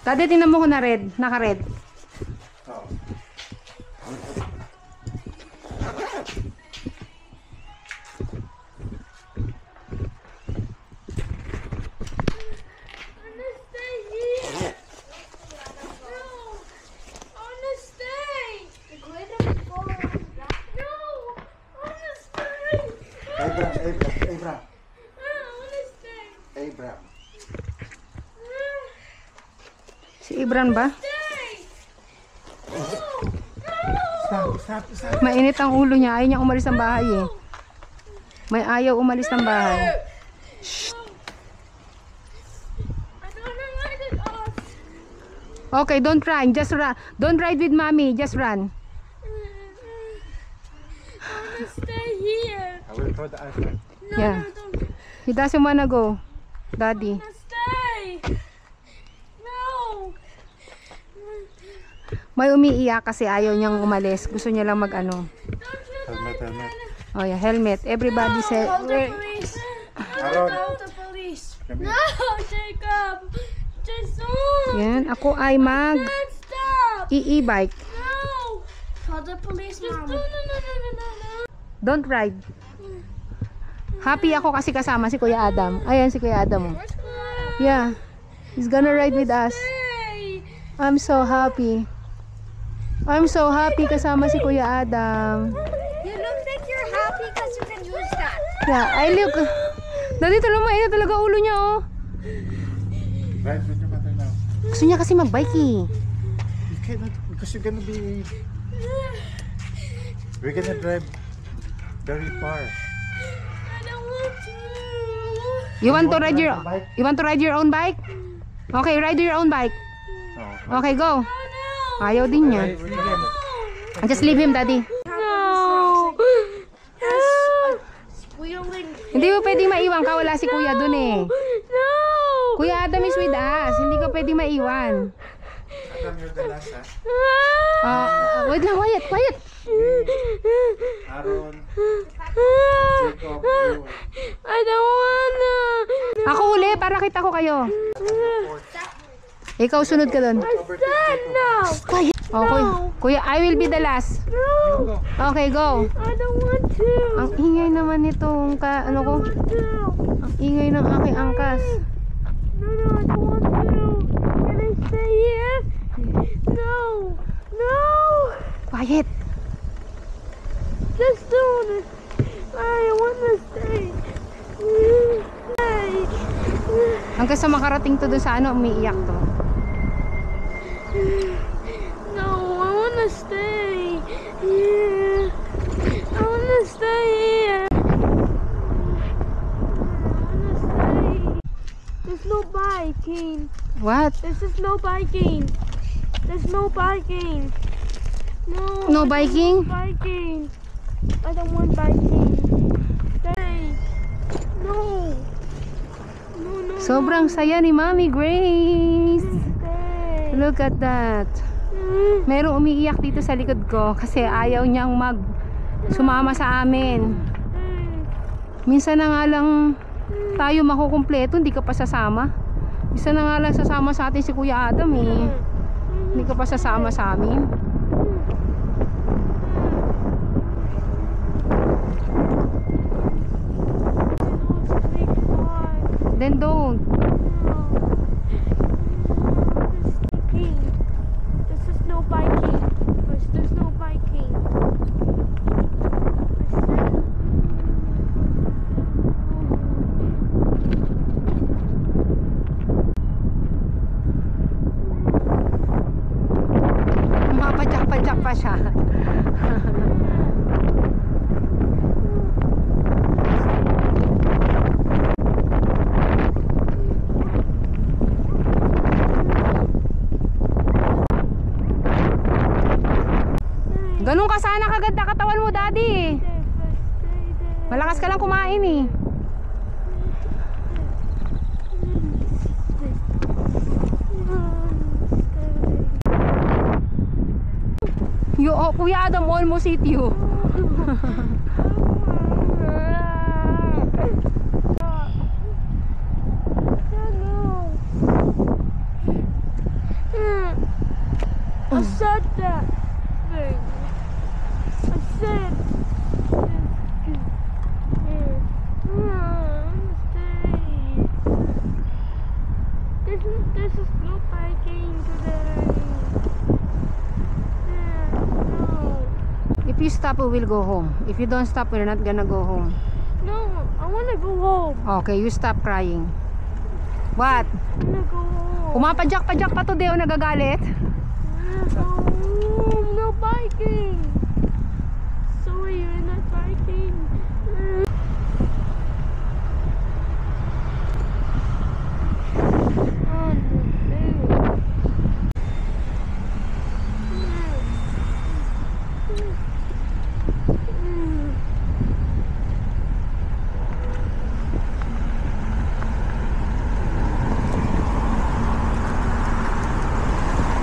Daddy, tingnan mo ko na red. Naka-red. Oh. Abraham. Si Ibran ba? Stop. Mainit ang ulo niya. Ayaw niya umalis ng bahay eh. May ayaw umalis ng bahay. Shh. Okay, don't run. Just run. Don't ride with mommy. Just run. Stay here. I will throw the iPhone. No, Yeah. no, don't. He doesn't wanna go. Daddy. Stay. No. May umiiyak kasi ayaw niyang umalis. Gusto niya lang mag-ano. Helmet. Oh yeah, helmet. Everybody said. Call the police. Aaron. Call the police. Come here. No, Jacob. Jason. Yan. Ako ay mag Dad, stop. e-bike. No. Call the police, Mom. No. Don't ride. Happy ako kasi kasama si Kuya Adam. Ayan si Kuya Adam. Oh. Yeah. He's gonna ride with us. Stay. I'm so happy. I'm so happy kasama si Kuya Adam. You look like you're happy because you can use that. Yeah, I look. Dati mainit talaga ulo niya oh. Ride with your mother now. Gusto niya kasi mag-bike eh. You cannot because you're gonna be. We're gonna drive very far. I don't want to. You want to ride your bike? You want to ride your own bike? Okay, ride your own bike. Oh. Okay, go. Oh, no. Ayaw din niya. We're gonna. Just leave him, Daddy. No. Squealing. Hindi mo pwedeng maiwan ka, wala si Kuya dun eh. No. Kuya Adam is with us. Hindi ka pwedeng maiwan. Adam, you're the last, ha? Wait lang, quiet. Aaron. Jacob. You. I don't wanna. Ako huli para kita ko kayo. Ikaw sunod ka dun. Dad, no. Quiet. Okay. Kuya, I will be the last. No. Okay, go. I don't want to. Ang ingay naman nitong ano ko. No. Ang ingay ng aking angkas. No, I don't want to. Can I stay here? No. No. Quiet. Just don't. I want to stay. Stay. Hanggang sa makarating to dun sa ano, umiiyak to. No, I want to stay here. I want to stay here. I want to stay. There's no biking. What? There's just no biking. There's no biking. No. No biking? Biking. I don't want biking. Stay. No. No. Sobrang saya ni Mommy Grace. Stay. Look at that. Merong umiiyak dito sa likod ko kasi ayaw niyang sumama sa amin. Minsan na nga lang tayo makukumpleto, hindi ka pa sasama. Minsan na nga lang sasama sa atin si Kuya Adam eh. Hindi ka pa sasama sa amin. Then don't. This is no biking. There's no biking. Mapadyak-padyak pa siya. Ganun ka sana kaganda katawan mo, Daddy. Malakas ka lang kumain eh. Kuya Adam almost hit you. I said that thing. I said. This is no biking today. No. If you stop, we will go home. If you don't stop, we're not gonna go home. No, I wanna go home. Okay, you stop crying. What? I wanna go home. Pumapadyak-padyak pa to, Deo, nagagalit. No, no biking. Sorry, you're not biking. Oh,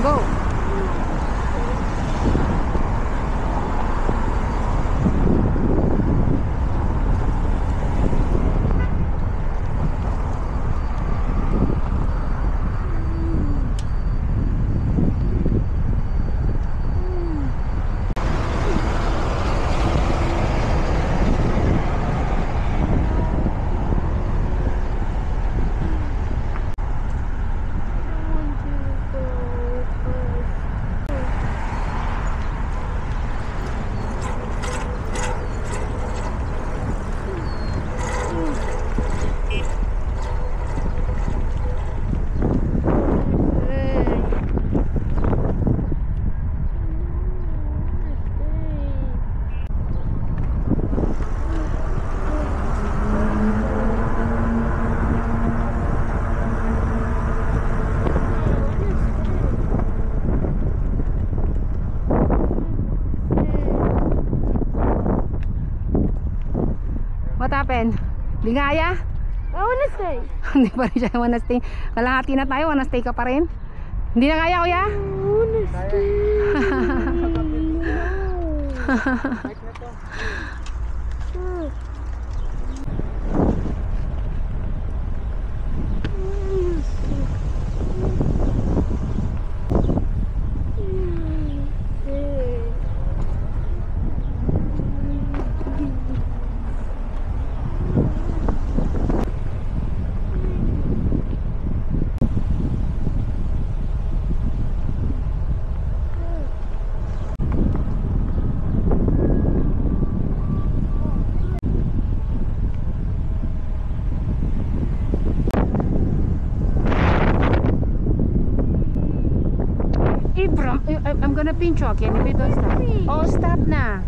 Go. What happened? Ligaya? I wanna stay. Hindi pa rin siya wanna stay. Kalahati na tayo, wanna stay ka pa rin? Hindi na kaya, kuya? I wanna stay. Bike na to. I'm gonna pinch you again if you don't stop. Oh, stop na.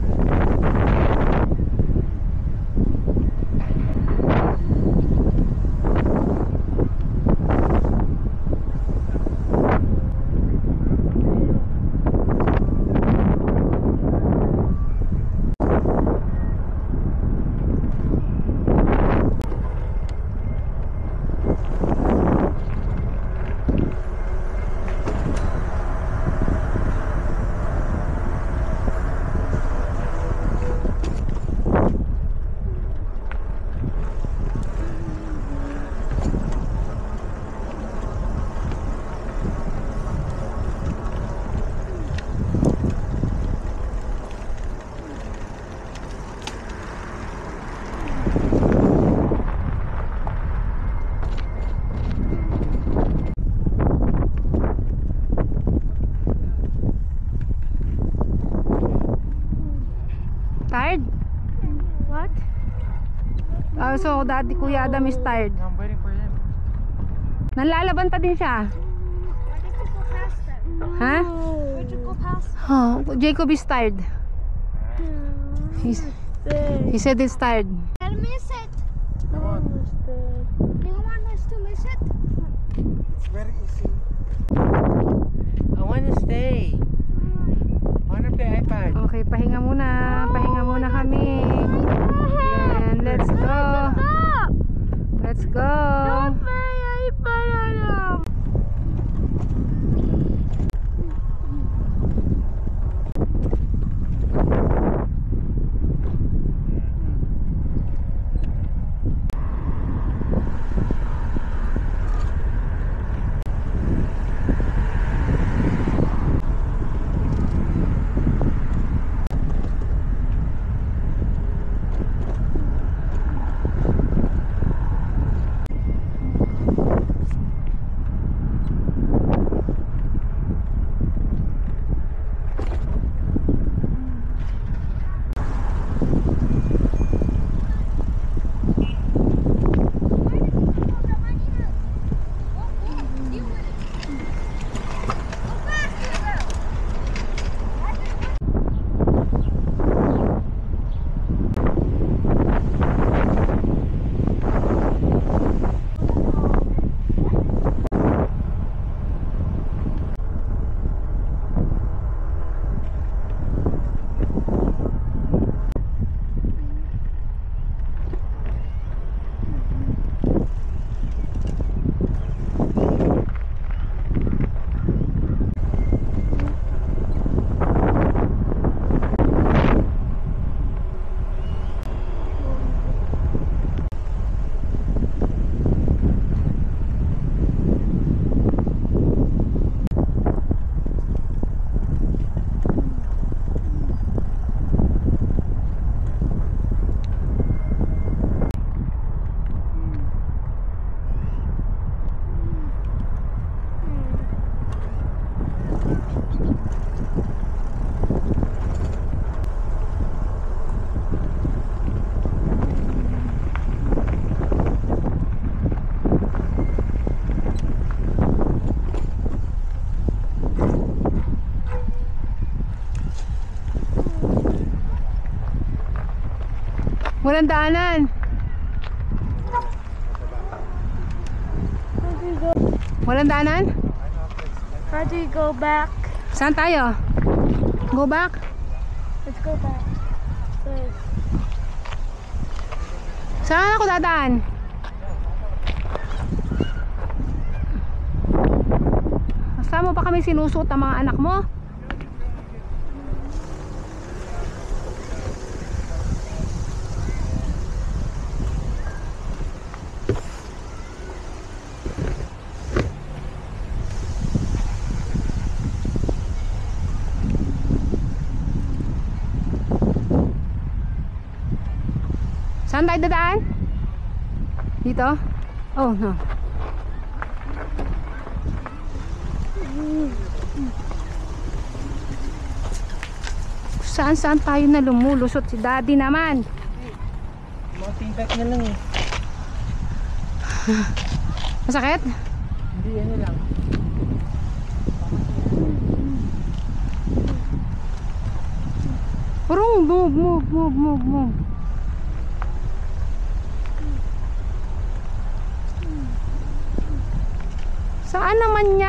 Tired? What? So daddy Kuya Adam is tired. I'm waiting for him. Nanlalaban pa din siya. Why did you go past them? Ha? Why'd you go past Oh, Jacob is tired. He said he's tired. I'll miss it. Come on. Do you want us to miss it? It's very easy. I want to stay. I want to play iPad. Okay, pahinga muna. Pahinga muna kami. Yan, let's go. Stop! Let's go. Don't play iPad, Adam. Walang daanan. How do you go? Walang daanan? How do you go back? Saan tayo? Go back? Let's go back. Please. Saan ako dadaan? Saan mo pa kami sinusuot ang mga anak mo? Saan tayo dadaan? Dito? Oh, no. Saan tayo na lumulusot? Si daddy naman. Mountain bike na lang eh. Masakit? Hindi, ano lang. Purong, move. Saan naman yan?